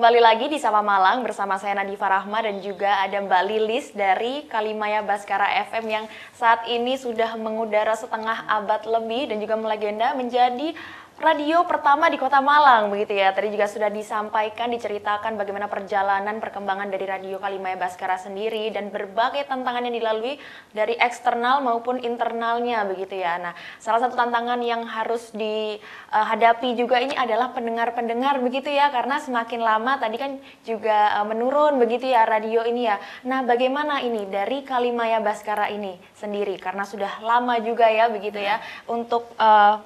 kembali lagi di Sapa Malang bersama saya Nadifa Rahma dan juga ada Mbak Lilis dari Kalimaya Baskara FM yang saat ini sudah mengudara setengah abad lebih dan juga melegenda menjadi radio pertama di Kota Malang begitu ya. Tadi juga sudah disampaikan, diceritakan bagaimana perjalanan perkembangan dari Radio Kalimaya Baskara sendiri dan berbagai tantangan yang dilalui dari eksternal maupun internalnya begitu ya. Nah, salah satu tantangan yang harus dihadapi juga ini adalah pendengar-pendengar begitu ya, karena semakin lama tadi kan juga menurun begitu ya radio ini ya. Nah, bagaimana ini dari Kalimaya Baskara ini sendiri karena sudah lama juga ya begitu ya untuk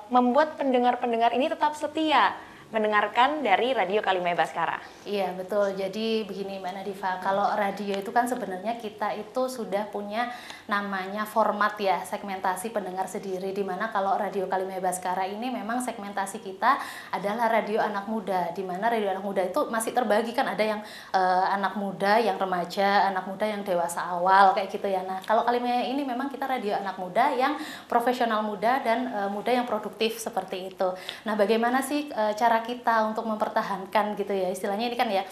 membuat pendengar-pendengar ini tetap setia mendengarkan dari Radio Kalimaya Baskara. Iya betul, jadi begini Mbak Nadifa, kalau radio itu kan sebenarnya kita itu sudah punya namanya format ya, segmentasi pendengar sendiri, dimana kalau Radio Kalimaya Baskara ini memang segmentasi kita adalah radio anak muda, dimana radio anak muda itu masih terbagi kan, ada yang anak muda, yang remaja, anak muda yang dewasa awal kayak gitu ya. Nah kalau Kalimaya ini memang kita radio anak muda yang profesional muda dan muda yang produktif seperti itu. Nah bagaimana sih cara kita untuk mempertahankan gitu ya, istilahnya ini kan ya,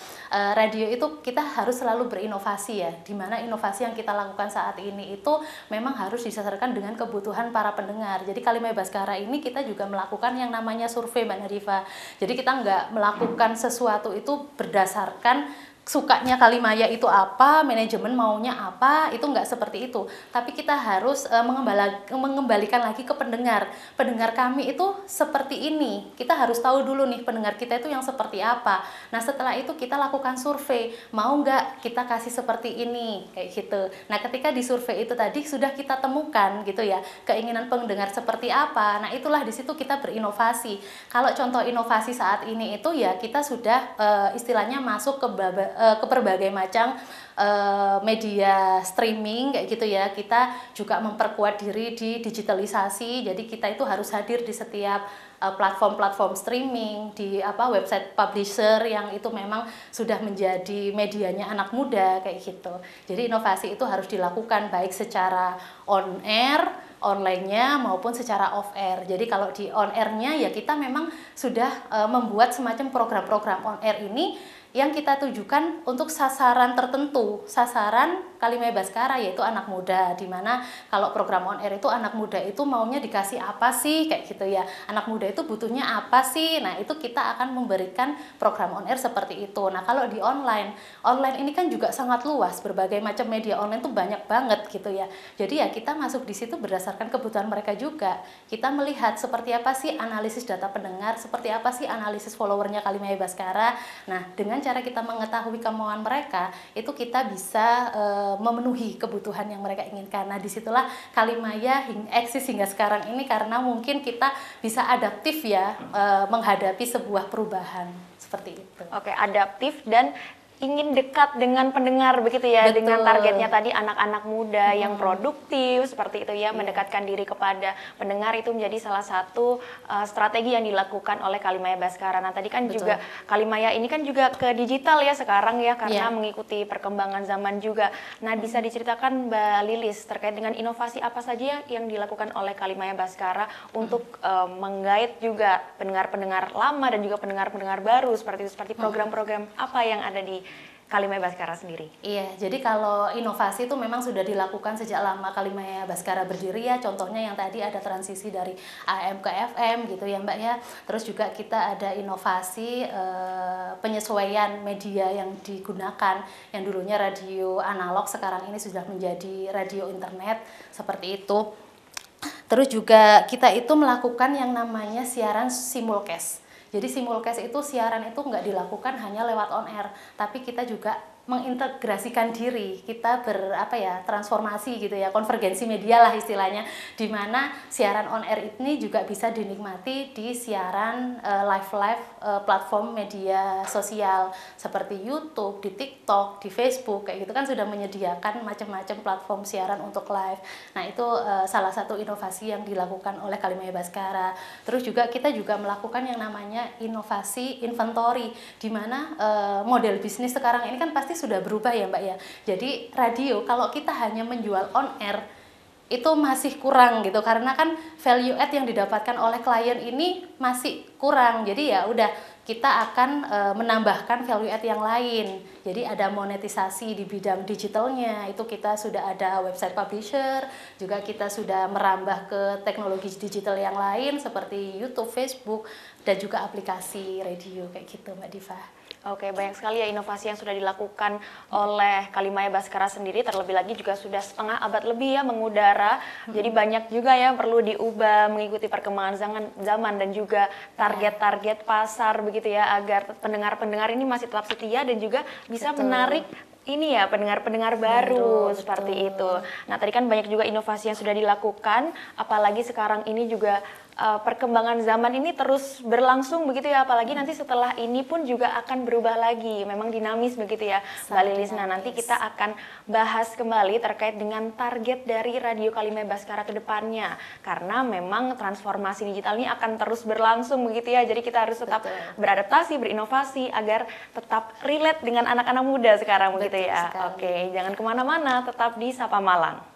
radio itu kita harus selalu berinovasi ya, dimana inovasi yang kita lakukan saat ini itu memang harus disesuaikan dengan kebutuhan para pendengar. Jadi Kalimaya Baskara ini kita juga melakukan yang namanya survei Mbak Nadifa, jadi kita nggak melakukan sesuatu itu berdasarkan sukanya Kalimaya itu apa, manajemen maunya apa, itu nggak seperti itu. Tapi kita harus mengembalikan lagi ke pendengar. Pendengar kami itu seperti ini. Kita harus tahu dulu nih pendengar kita itu yang seperti apa. Nah setelah itu kita lakukan survei, mau nggak kita kasih seperti ini, kayak gitu. Nah ketika di survei itu tadi sudah kita temukan gitu ya, keinginan pendengar seperti apa. Nah itulah di situ kita berinovasi. Kalau contoh inovasi saat ini itu ya kita sudah istilahnya masuk ke berbagai macam media streaming kayak gitu ya. Kita juga memperkuat diri di digitalisasi, jadi kita itu harus hadir di setiap platform-platform streaming, di website publisher yang itu memang sudah menjadi medianya anak muda kayak gitu. Jadi inovasi itu harus dilakukan baik secara on air, online-nya maupun secara off air. Jadi kalau di on air-nya ya kita memang sudah membuat semacam program-program on air ini yang kita tujukan untuk sasaran tertentu, sasaran Kalimaya Baskara yaitu anak muda, dimana kalau program on air itu anak muda itu maunya dikasih apa sih kayak gitu ya, anak muda itu butuhnya apa sih. Nah itu kita akan memberikan program on air seperti itu. Nah kalau di online ini kan juga sangat luas, berbagai macam media online tuh banyak banget gitu ya. Jadi ya kita masuk di situ berdasarkan kebutuhan mereka juga. Kita melihat seperti apa sih analisis data pendengar, seperti apa sih analisis followernya Kalimaya Baskara. Nah dengan cara kita mengetahui kemauan mereka, itu kita bisa memenuhi kebutuhan yang mereka inginkan. Nah disitulah Kalimaya eksis hingga sekarang ini, karena mungkin kita bisa adaptif ya menghadapi sebuah perubahan seperti itu. Oke, adaptif dan ingin dekat dengan pendengar begitu ya. Betul. Dengan targetnya tadi anak-anak muda yang produktif seperti itu ya, mendekatkan diri kepada pendengar itu menjadi salah satu strategi yang dilakukan oleh Kalimaya Baskara. Nah tadi kan juga Kalimaya ini kan juga ke digital ya sekarang ya, karena mengikuti perkembangan zaman juga. Nah bisa diceritakan Mbak Lilis terkait dengan inovasi apa saja yang dilakukan oleh Kalimaya Baskara untuk menggait juga pendengar-pendengar lama dan juga pendengar-pendengar baru seperti itu, seperti program-program apa yang ada di Kalimaya Baskara sendiri? Iya, jadi kalau inovasi itu memang sudah dilakukan sejak lama Kalimaya Baskara berdiri ya. Contohnya yang tadi ada transisi dari AM ke FM gitu ya Mbak ya. Terus juga kita ada inovasi penyesuaian media yang digunakan. Yang dulunya radio analog, sekarang ini sudah menjadi radio internet seperti itu. Terus juga kita itu melakukan yang namanya siaran simulcast. Jadi simulcast itu siaran itu nggak dilakukan hanya lewat on air, tapi kita juga mengintegrasikan diri, kita transformasi gitu ya, konvergensi media lah istilahnya, di mana siaran on air ini juga bisa dinikmati di siaran live platform media sosial seperti YouTube, di TikTok, di Facebook kayak gitu kan sudah menyediakan macam-macam platform siaran untuk live. Nah itu salah satu inovasi yang dilakukan oleh Kalimaya Baskara. Terus juga kita juga melakukan yang namanya inovasi inventory, di mana model bisnis sekarang ini kan pasti sudah berubah ya Mbak ya. Jadi radio kalau kita hanya menjual on air itu masih kurang gitu, karena kan value add yang didapatkan oleh klien ini masih kurang. Jadi ya udah kita akan menambahkan value add yang lain. Jadi ada monetisasi di bidang digitalnya, itu kita sudah ada website publisher, juga kita sudah merambah ke teknologi digital yang lain seperti YouTube, Facebook, dan juga aplikasi radio kayak gitu Mbak Diva. Oke, banyak sekali ya inovasi yang sudah dilakukan oleh Kalimaya Baskara sendiri, terlebih lagi juga sudah setengah abad lebih ya mengudara. Jadi banyak juga ya perlu diubah mengikuti perkembangan zaman dan juga target-target pasar begitu ya, agar pendengar-pendengar ini masih tetap setia dan juga bisa menarik ini ya pendengar-pendengar baru seperti itu. Nah, tadi kan banyak juga inovasi yang sudah dilakukan, apalagi sekarang ini juga perkembangan zaman ini terus berlangsung begitu ya, apalagi nanti setelah ini pun juga akan berubah lagi, memang dinamis begitu ya Mbak Lilis. Nah, nanti kita akan bahas kembali terkait dengan target dari Radio Kalimaya Baskara ke depannya, karena memang transformasi digital ini akan terus berlangsung begitu ya, jadi kita harus tetap beradaptasi, berinovasi agar tetap relate dengan anak-anak muda sekarang begitu ya. Oke, jangan kemana-mana, tetap di Sapa Malang.